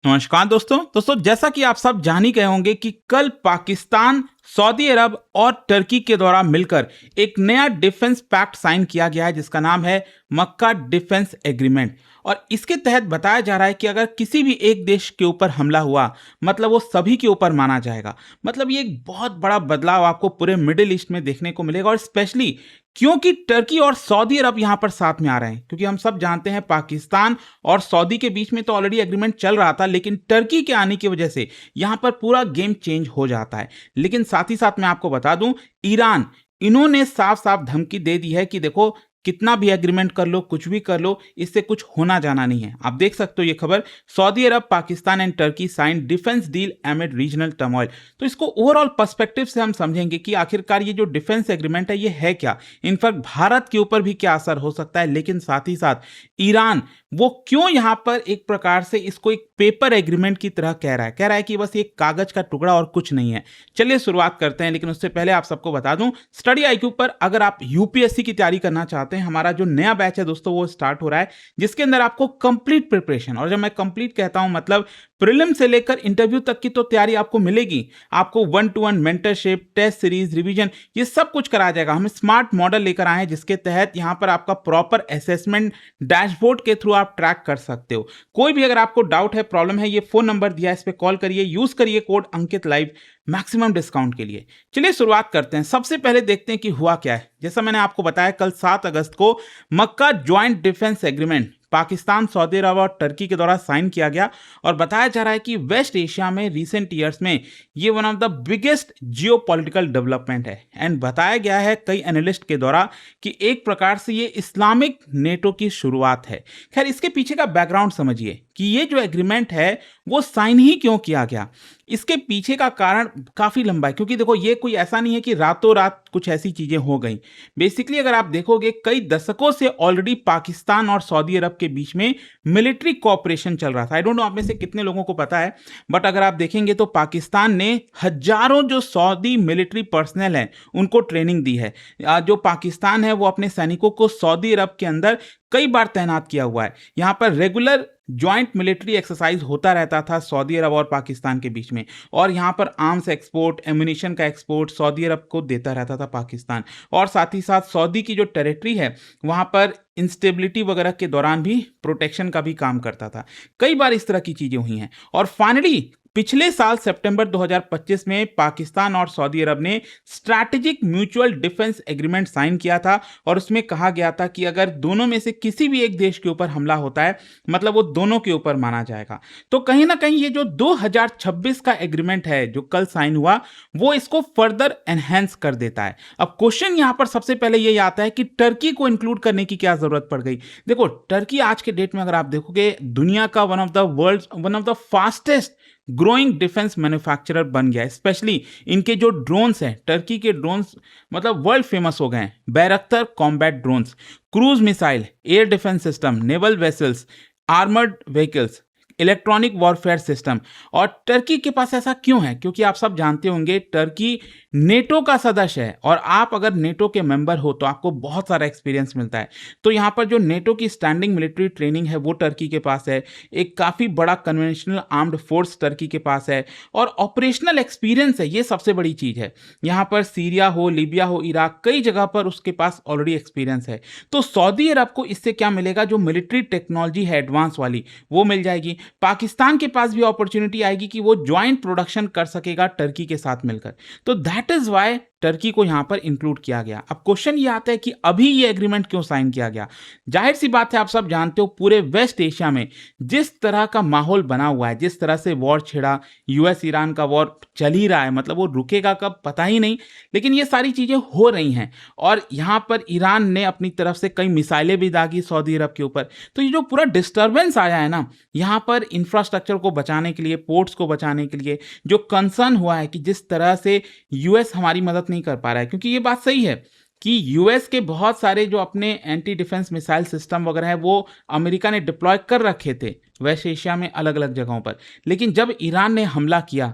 नमस्कार दोस्तों जैसा कि आप सब जान ही गए होंगे कि कल पाकिस्तान, सऊदी अरब और टर्की के द्वारा मिलकर एक नया डिफेंस पैक्ट साइन किया गया है जिसका नाम है मक्का डिफेंस एग्रीमेंट। और इसके तहत बताया जा रहा है कि अगर किसी भी एक देश के ऊपर हमला हुआ मतलब वो सभी के ऊपर माना जाएगा। मतलब ये एक बहुत बड़ा बदलाव आपको पूरे मिडिल ईस्ट में देखने को मिलेगा, और स्पेशली क्योंकि टर्की और सऊदी अरब यहां पर साथ में आ रहे हैं। क्योंकि हम सब जानते हैं पाकिस्तान और सऊदी के बीच में तो ऑलरेडी एग्रीमेंट चल रहा था, लेकिन टर्की के आने की वजह से यहां पर पूरा गेम चेंज हो जाता है। लेकिन साथ ही साथ मैं आपको बता दूं, ईरान इन्होंने साफ साफ धमकी दे दी है कि देखो कितना भी एग्रीमेंट कर लो, कुछ भी कर लो, इससे कुछ होना जाना नहीं है। आप देख सकते हो ये खबर, Saudi Arabia, Pakistan and Turkey sign defence deal amid regional turmoil. तो इसको ओवरऑल पर्सपेक्टिव से हम समझेंगे कि आखिरकार ये जो डिफेंस एग्रीमेंट है ये है क्या, इनफैक्ट भारत के ऊपर भी क्या असर हो सकता है, लेकिन साथ ही साथ ईरान वो क्यों यहां पर एक प्रकार से इसको एक पेपर एग्रीमेंट की तरह कह रहा है कि बस एक कागज का टुकड़ा और कुछ नहीं है। चलिए शुरुआत करते हैं, लेकिन उससे पहले आप सबको बता दूं, स्टडी आईक्यू पर अगर आप यूपीएससी की तैयारी करना चाहते हैं, हमारा जो नया बैच है दोस्तों वो स्टार्ट हो रहा है, जिसके अंदर आपको कंप्लीट प्रिपरेशन, और जब मैं कंप्लीट कहता हूं मतलब प्रीलिम से लेकर इंटरव्यू तक की तो तैयारी आपको मिलेगी। आपको 1-to-1 mentorship, test series, revision, ये सब कुछ कराया जाएगा। हम स्मार्ट मॉडल लेकर आए हैं जिसके तहत यहां पर आपका प्रॉपर असेसमेंट डैशबोर्ड के थ्रू आप ट्रैक कर सकते हो। कोई भी अगर आपको डाउट है, प्रॉब्लम है, ये फोन नंबर दिया है, इस पर कॉल करिए, यूज करिए कोड अंकित लाइव मैक्सिमम डिस्काउंट के लिए। चलिए शुरुआत करते हैं। सबसे पहले देखते हैं कि हुआ क्या है। जैसा मैंने आपको बताया, कल 7 अगस्त को Mecca joint defence agreement Pakistan, Saudi Arab और टर्की के द्वारा साइन किया गया। और बताया जा रहा है कि वेस्ट एशिया में रिसेंट ईयर्स में ये one of the biggest geopolitical development है। एंड बताया गया है कई एनालिस्ट के द्वारा कि एक प्रकार से ये इस्लामिक नेटो की शुरुआत है। खैर, इसके पीछे का बैकग्राउंड समझिए कि ये जो एग्रीमेंट है वो साइन ही क्यों किया गया। इसके पीछे का कारण काफी लंबा है, क्योंकि देखो ये कोई ऐसा नहीं है कि रातों रात कुछ ऐसी चीजें हो गई। बेसिकली अगर आप देखोगे, कई दशकों से ऑलरेडी पाकिस्तान और सऊदी अरब के बीच में मिलिट्री कोऑपरेशन चल रहा था। आई डोंट नो आप में से कितने लोगों को पता है, बट अगर आप देखेंगे तो पाकिस्तान ने हजारों जो सऊदी मिलिट्री पर्सनल हैं उनको ट्रेनिंग दी है। जो पाकिस्तान है वो अपने सैनिकों को सऊदी अरब के अंदर कई बार तैनात किया हुआ है। यहां पर रेगुलर ज्वाइंट मिलिट्री एक्सरसाइज होता रहता था सऊदी अरब और पाकिस्तान के बीच में, और यहां पर आर्म्स एक्सपोर्ट, एम्यूनिशन का एक्सपोर्ट सऊदी अरब को देता रहता था पाकिस्तान। और साथ ही साथ सऊदी की जो टेरिटरी है वहां पर इंस्टेबिलिटी वगैरह के दौरान भी प्रोटेक्शन का भी काम करता था। कई बार इस तरह की चीजें हुई हैं। और फाइनली पिछले साल सितंबर 2025 में पाकिस्तान और सऊदी अरब ने strategic mutual defence agreement sign किया था, और उसमें कहा गया था कि अगर दोनों में से किसी भी एक देश के ऊपर हमला होता है मतलब वो दोनों के ऊपर माना जाएगा। तो कहीं ना कहीं ये जो 2026 का एग्रीमेंट है जो कल साइन हुआ वो इसको फर्दर एनहेंस कर देता है। अब क्वेश्चन यहां पर सबसे पहले ये आता है कि टर्की को इंक्लूड करने की क्या जरूरत पड़ गई। देखो, टर्की आज के डेट में अगर आप देखोगे दुनिया का one of the fastest growing defence manufacturer बन गया है। स्पेशली इनके जो ड्रोन्स हैं, टर्की के ड्रोन्स मतलब वर्ल्ड फेमस हो गए हैं। Bayraktar combat drones, cruise missile, air defence system, naval vessels, armoured vehicles, electronic warfare system. और टर्की के पास ऐसा क्यों है? क्योंकि आप सब जानते होंगे टर्की नेटो का सदस्य है, और आप अगर नेटो के मेंबर हो तो आपको बहुत सारा एक्सपीरियंस मिलता है। तो यहाँ पर जो नेटो की स्टैंडिंग मिलिट्री ट्रेनिंग है वो टर्की के पास है, एक काफ़ी बड़ा कन्वेंशनल आर्म्ड फोर्स टर्की के पास है, और ऑपरेशनल एक्सपीरियंस है। ये सबसे बड़ी चीज़ है। यहाँ पर सीरिया हो, लीबिया हो, इराक, कई जगह पर उसके पास ऑलरेडी एक्सपीरियंस है। तो सऊदी अरब को इससे क्या मिलेगा? जो मिलिट्री टेक्नोलॉजी है एडवांस वाली वो मिल जाएगी। पाकिस्तान के पास भी अपॉर्चुनिटी आएगी कि वो ज्वाइंट प्रोडक्शन कर सकेगा टर्की के साथ मिलकर। तो दैट इज वाई टर्की को यहां पर इंक्लूड किया गया। अब क्वेश्चन ये आता है कि अभी ये एग्रीमेंट क्यों साइन किया गया? जाहिर सी बात है, आप सब जानते हो पूरे वेस्ट एशिया में जिस तरह का माहौल बना हुआ है, जिस तरह से वॉर छिड़ा, यूएस ईरान का वॉर चल ही रहा है, मतलब वो रुकेगा कब पता ही नहीं, लेकिन ये सारी चीजें हो रही हैं। और यहां पर ईरान ने अपनी तरफ से कई मिसाइलें भी दागी सऊदी अरब के ऊपर। तो ये जो पूरा डिस्टर्बेंस आया है ना, यहां पर इंफ्रास्ट्रक्चर को बचाने के लिए, पोर्ट्स को बचाने के लिए जो कंसर्न हुआ है कि जिस तरह से यूएस हमारी मदद नहीं कर पा रहा है, क्योंकि ये बात सही है कि यूएस के बहुत सारे जो अपने एंटी डिफेंस मिसाइल सिस्टम वगैरह है वो अमेरिका ने डिप्लॉय कर रखे थे वेस्ट एशिया में अलग अलग जगहों पर। लेकिन जब ईरान ने हमला किया,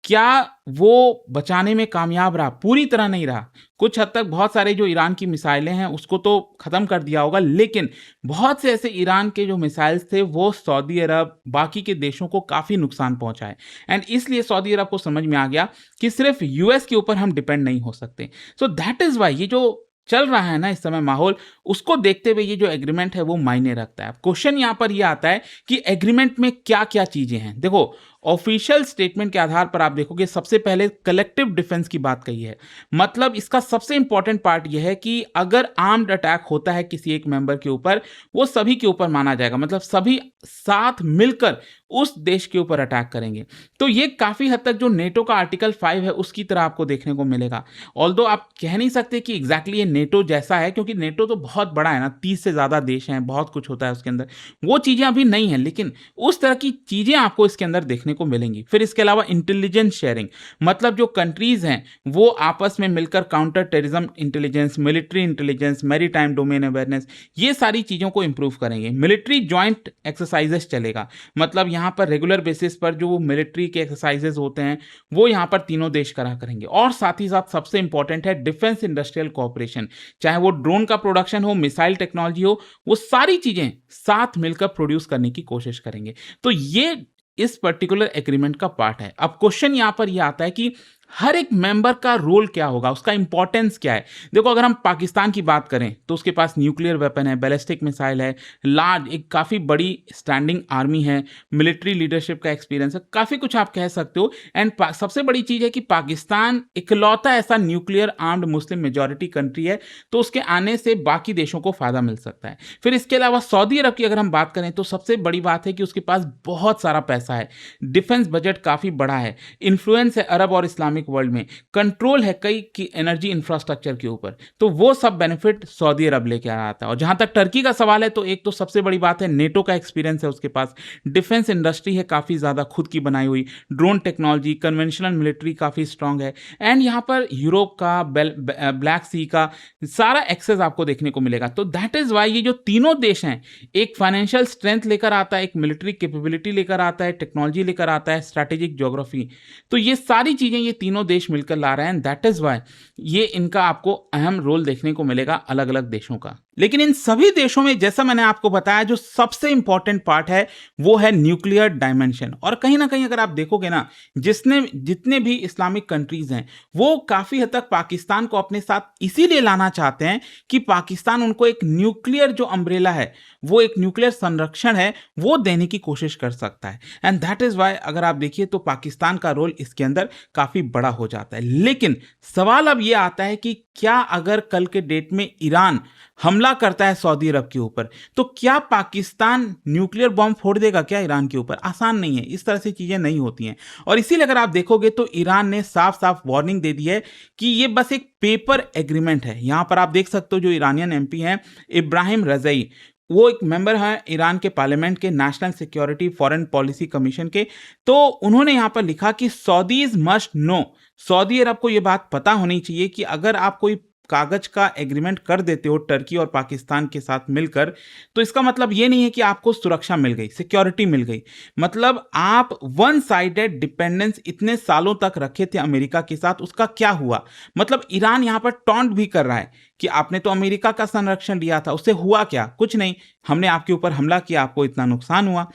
क्या वो बचाने में कामयाब रहा? पूरी तरह नहीं रहा। कुछ हद तक बहुत सारे जो ईरान की मिसाइलें हैं उसको तो ख़त्म कर दिया होगा, लेकिन बहुत से ऐसे ईरान के जो मिसाइल्स थे वो सऊदी अरब, बाकी के देशों को काफ़ी नुकसान पहुँचाए। एंड इसलिए सऊदी अरब को समझ में आ गया कि सिर्फ़ यूएस के ऊपर हम डिपेंड नहीं हो सकते। सो दैट इज़ व्हाई ये जो चल रहा है ना इस समय माहौल, उसको देखते हुए ये जो एग्रीमेंट है वो मायने रखता है। अब क्वेश्चन यहाँ पर ये आता है कि एग्रीमेंट में क्या-क्या चीज़ें हैं? देखो, ऑफिशियल स्टेटमेंट के आधार पर आप देखोगे सबसे पहले कलेक्टिव डिफेंस की बात कही है। मतलब इसका सबसे इंपॉर्टेंट पार्ट ये है कि अगर आर्म्ड अटैक होता है किसी एक मेंबर के ऊपर, वो सभी के ऊपर माना जाएगा। मतलब सभी साथ मिलकर उस देश के ऊपर अटैक करेंगे। तो ये काफ़ी हद तक जो नेटो का आर्टिकल 5 है उसकी तरह आपको देखने को मिलेगा। ऑल्दो आप कह नहीं सकते कि एग्ज़ैक्टली ये नेटो जैसा है, क्योंकि नेटो तो बहुत बड़ा है ना, 30 से ज़्यादा देश हैं, बहुत कुछ होता है उसके अंदर। वो चीज़ें अभी नहीं हैं, लेकिन उस तरह की चीज़ें आपको इसके अंदर देखने को मिलेंगी। फिर इसके अलावा इंटेलिजेंस शेयरिंग, मतलब जो कंट्रीज़ हैं वो आपस में मिलकर counter terrorism intelligence, military intelligence, maritime domain awareness, ये सारी चीज़ों को इंप्रूव करेंगे। मिलिट्री जॉइंट एक्सरसाइजेस चलेगा, मतलब यहाँ पर रेगुलर बेसिस पर जो मिलिट्री के एक्सरसाइजेस होते हैं वो यहाँ पर तीनों देश करा करेंगे। और साथ ही साथ सबसे इंपॉर्टेंट है डिफेंस इंडस्ट्रियल कोऑपरेशन, चाहे वो ड्रोन का प्रोडक्शन हो, मिसाइल टेक्नोलॉजी हो, वो सारी चीज़ें साथ मिलकर प्रोड्यूस करने की कोशिश करेंगे। तो ये इस पर्टिकुलर एग्रीमेंट का पार्ट है। अब क्वेश्चन यहाँ पर यह आता है कि हर एक मेंबर का रोल क्या होगा, उसका इंपॉर्टेंस क्या है। देखो, अगर हम पाकिस्तान की बात करें तो उसके पास न्यूक्लियर वेपन है, बैलिस्टिक मिसाइल है, लार्ज एक काफ़ी बड़ी स्टैंडिंग आर्मी है, मिलिट्री लीडरशिप का एक्सपीरियंस है, काफ़ी कुछ आप कह सकते हो। एंड सबसे बड़ी चीज़ है कि पाकिस्तान इकलौता ऐसा nuclear armed Muslim majority country है, तो उसके आने से बाकी देशों को फ़ायदा मिल सकता है। फिर इसके अलावा सऊदी अरब की अगर हम बात करें तो सबसे बड़ी बात है कि उसके पास बहुत सारा पैसा है, डिफेंस बजट काफ़ी बड़ा है, इन्फ्लुएंस है अरब और इस्लामिक वर्ल्ड में, कंट्रोल है कई की एनर्जी इंफ्रास्ट्रक्चर के ऊपर, तो वो सब बेनिफिट सऊदी अरब लेके आ रहा था। और जहां तक टर्की का सवाल है तो एक तो सबसे बड़ी बात है नेटो का एक्सपीरियंस है उसके पास, डिफेंस इंडस्ट्री है काफ़ी ज़्यादा खुद की बनाई हुई, ड्रोन टेक्नोलॉजी, कन्वेंशनल मिलिट्री काफ़ी स्ट्रांग है, एंड यहाँ पर यूरोप का ब्लैक सी का सारा एक्सेस आपको देखने को मिलेगा। तो दैट इज़ वाई ये जो तीनों देश हैं, एक फाइनेंशियल स्ट्रेंथ लेकर आता है, एक मिलिट्री कैपेबिलिटी लेकर आता है, टेक्नोलॉजी लेकर आता है, स्ट्रैटेजिक ज्योग्राफी, तो ये सारी चीज़ें ये तीनों देश मिलकर ला रहे हैं। दैट इज़ वाई ये इनका आपको अहम रोल देखने को मिलेगा अलग अलग देशों का। लेकिन इन सभी देशों में जैसा मैंने आपको बताया जो सबसे इंपॉर्टेंट पार्ट है वो है न्यूक्लियर डायमेंशन। और कहीं ना कहीं अगर आप देखोगे ना, जितने भी इस्लामिक कंट्रीज हैं वो काफ़ी हद तक पाकिस्तान को अपने साथ इसीलिए लाना चाहते हैं कि पाकिस्तान उनको एक न्यूक्लियर जो अम्ब्रेला है, वो एक न्यूक्लियर संरक्षण है, वो देने की कोशिश कर सकता है। एंड दैट इज़ वाई अगर आप देखिए तो पाकिस्तान का रोल इसके अंदर काफ़ी बड़ा हो जाता है। लेकिन सवाल अब ये आता है कि क्या अगर कल के डेट में ईरान हमला करता है सऊदी अरब के ऊपर, तो क्या पाकिस्तान न्यूक्लियर बॉम्ब फोड़ देगा क्या ईरान के ऊपर? आसान नहीं है, इस तरह से चीज़ें नहीं होती हैं। और इसीलिए अगर आप देखोगे तो ईरान ने साफ साफ वार्निंग दे दी है कि ये बस एक पेपर एग्रीमेंट है। यहाँ पर आप देख सकते हो जो ईरानियन एमपी हैं इब्राहिम रज़ई, वो एक मेंबर हैं ईरान के पार्लियामेंट के national security foreign policy commission के, तो उन्होंने यहाँ पर लिखा कि सऊदीज मस्ट नो, सऊदी अरब को ये बात पता होनी चाहिए कि अगर आप कोई कागज का एग्रीमेंट कर देते हो टर्की और पाकिस्तान के साथ मिलकर, तो इसका मतलब ये नहीं है कि आपको सुरक्षा मिल गई, सिक्योरिटी मिल गई। मतलब आप वन साइडेड डिपेंडेंस इतने सालों तक रखे थे अमेरिका के साथ, उसका क्या हुआ? मतलब ईरान यहाँ पर टॉन्ट भी कर रहा है कि आपने तो अमेरिका का संरक्षण लिया था, उससे हुआ क्या? कुछ नहीं, हमने आपके ऊपर हमला किया, आपको इतना नुकसान हुआ।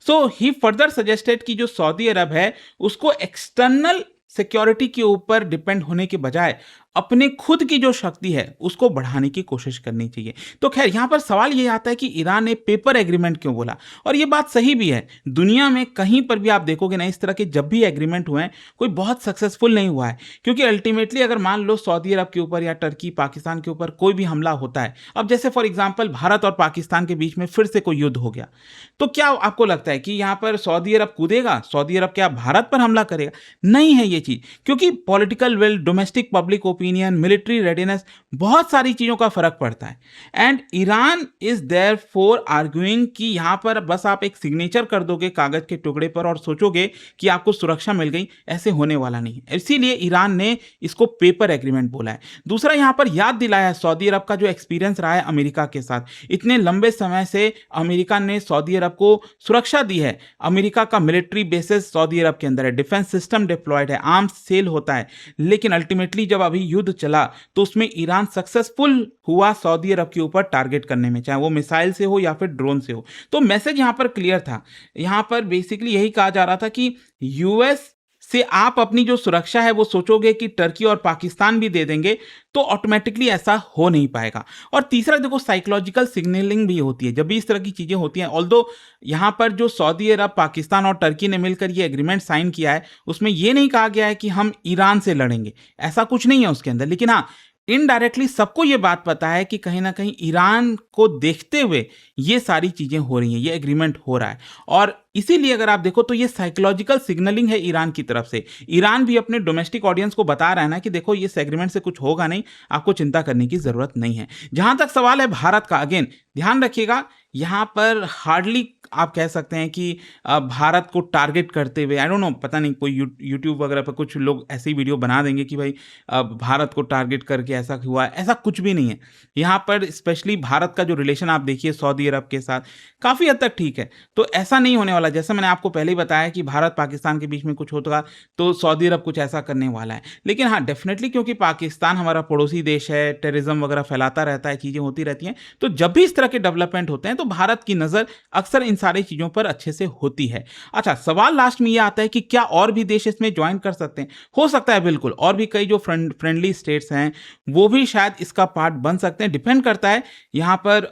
सो ही फर्दर सजेस्टेड कि जो सऊदी अरब है उसको एक्सटर्नल सिक्योरिटी के ऊपर डिपेंड होने के बजाय अपने खुद की जो शक्ति है उसको बढ़ाने की कोशिश करनी चाहिए। तो खैर यहाँ पर सवाल ये आता है कि ईरान ने पेपर एग्रीमेंट क्यों बोला, और ये बात सही भी है। दुनिया में कहीं पर भी आप देखोगे ना, इस तरह के जब भी एग्रीमेंट हुए हैं कोई बहुत सक्सेसफुल नहीं हुआ है, क्योंकि अल्टीमेटली अगर मान लो सऊदी अरब के ऊपर या टर्की पाकिस्तान के ऊपर कोई भी हमला होता है, अब जैसे फॉर एग्जाम्पल भारत और पाकिस्तान के बीच में फिर से कोई युद्ध हो गया, तो क्या आपको लगता है कि यहाँ पर सऊदी अरब कूदेगा? सऊदी अरब क्या भारत पर हमला करेगा? नहीं है ये चीज़, क्योंकि political will, domestic public opinion opinion, military readiness, बहुत सारी चीज़ों का फर्क पड़ता है। And Iran is there for arguing कि यहाँ पर बस आप एक सिग्नेचर कर दोगे कागज़ के टुकड़े पर और सोचोगे कि आपको सुरक्षा मिल गई, ऐसे होने वाला नहीं है। इसीलिए ईरान ने इसको पेपर एग्रीमेंट बोला है। दूसरा यहाँ पर याद दिलाया है सऊदी अरब का जो एक्सपीरियंस रहा है अमेरिका के साथ। इतने लंबे समय से अमेरिका ने सऊदी अरब को सुरक्षा दी है। अमेरिका का मिलिट्री बेसिस सऊदी अरब के अंदर है, डिफेंस सिस्टम डिप्लॉयड है, आर्म्स सेल होता है। लेकिन अल्टीमेटली जब अभी युद्ध चला तो उसमें ईरान सक्सेसफुल हुआ सऊदी अरब के ऊपर टारगेट करने में, चाहे वो मिसाइल से हो या फिर ड्रोन से हो। तो मैसेज यहां पर क्लियर था। यहां पर बेसिकली यही कहा जा रहा था कि यूएस से आप अपनी जो सुरक्षा है वो सोचोगे कि टर्की और पाकिस्तान भी दे देंगे, तो ऑटोमेटिकली ऐसा हो नहीं पाएगा। और तीसरा देखो, साइकोलॉजिकल सिग्नलिंग भी होती है जब भी इस तरह की चीजें होती हैं। ऑल्दो यहां पर जो सऊदी अरब, पाकिस्तान और टर्की ने मिलकर ये एग्रीमेंट साइन किया है, उसमें ये नहीं कहा गया है कि हम ईरान से लड़ेंगे, ऐसा कुछ नहीं है उसके अंदर। लेकिन हाँ, इनडायरेक्टली सबको ये बात पता है कि कहीं ना कहीं ईरान को देखते हुए ये सारी चीजें हो रही हैं, ये एग्रीमेंट हो रहा है। और इसीलिए अगर आप देखो तो ये साइकोलॉजिकल सिग्नलिंग है ईरान की तरफ से। ईरान भी अपने डोमेस्टिक ऑडियंस को बता रहा है ना कि देखो इस एग्रीमेंट से कुछ होगा नहीं, आपको चिंता करने की जरूरत नहीं है। जहां तक सवाल है भारत का, अगेन ध्यान रखिएगा, यहां पर हार्डली आप कह सकते हैं कि भारत को टारगेट करते हुए, आई डोंट नो, पता नहीं कोई यूट्यूब वगैरह पर कुछ लोग ऐसी वीडियो बना देंगे कि भाई भारत को टारगेट करके ऐसा हुआ, ऐसा कुछ भी नहीं है। यहाँ पर स्पेशली भारत का जो रिलेशन आप देखिए सऊदी अरब के साथ काफ़ी हद तक ठीक है, तो ऐसा नहीं होने वाला। जैसे मैंने आपको पहले ही बताया कि भारत पाकिस्तान के बीच में कुछ होगा तो सऊदी अरब कुछ ऐसा करने वाला है। लेकिन हाँ, डेफिनेटली क्योंकि पाकिस्तान हमारा पड़ोसी देश है, टेररिज्म वगैरह फैलाता रहता है, चीज़ें होती रहती हैं, तो जब भी इस तरह के डेवलपमेंट होते हैं तो भारत की नज़र अक्सर इन सारी चीज़ों पर अच्छे से होती है। अच्छा, सवाल लास्ट में ये आता है कि क्या और भी देश इसमें ज्वाइन कर सकते हैं? हो सकता है, बिल्कुल, और भी कई जो फ्रेंडली स्टेट्स हैं वो भी शायद इसका पार्ट बन सकते हैं। डिपेंड करता है यहाँ पर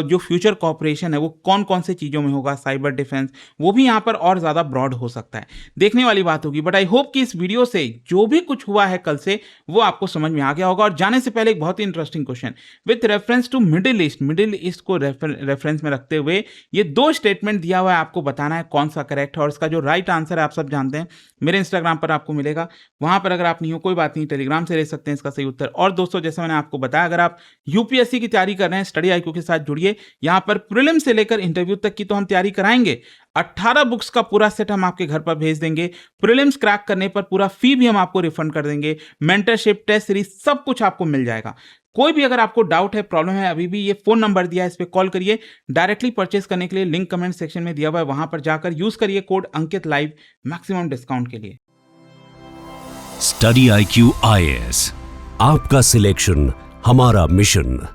जो फ्यूचर कॉपरेशन है वो कौन कौन से चीज़ों में होगा। साइबर डिफेंस वो भी यहाँ पर और ज़्यादा ब्रॉड हो सकता है, देखने वाली बात होगी। बट आई होप कि इस वीडियो से जो भी कुछ हुआ है कल से वो आपको समझ में आ गया होगा। और जाने से पहले एक बहुत ही interesting question with reference to Middle East को रेफरेंस में रखते हुए ये दो स्टेटमेंट दिया हुआ है, आपको बताना है कौन सा करेक्ट है। और इसका जो राइट आंसर है आप सब जानते हैं, मेरे इंस्टाग्राम पर आपको मिलेगा। वहां पर अगर आप नहीं हो कोई बात नहीं, टेलीग्राम से ले सकते हैं इसका सही उत्तर। और दोस्तों, जैसे मैंने आपको बताया, अगर आप यूपीएससी की तैयारी कर रहे हैं, स्टडी आईक्यू के साथ जुड़िए। यहां पर प्रीलिम से लेकर इंटरव्यू तक की तो हम तैयारी कराएंगे। 18 बुक्स का पूरा सेट हम आपके घर पर भेज देंगे। प्रीलिम्स क्रैक करने पर पूरा फी भी हम आपको रिफंड कर देंगे। मेंटरशिप, टेस्ट सीरीज, सब कुछ आपको मिल जाएगा। कोई भी अगर आपको डाउट है, प्रॉब्लम है, अभी भी ये फोन नंबर दिया है, इस पे कॉल करिए। डायरेक्टली परचेस करने के लिए लिंक कमेंट सेक्शन में दिया हुआ है, वहां पर जाकर यूज करिए कोड अंकित लाइव मैक्सिमम डिस्काउंट के लिए। स्टडी IQ IAS, आपका सिलेक्शन हमारा मिशन।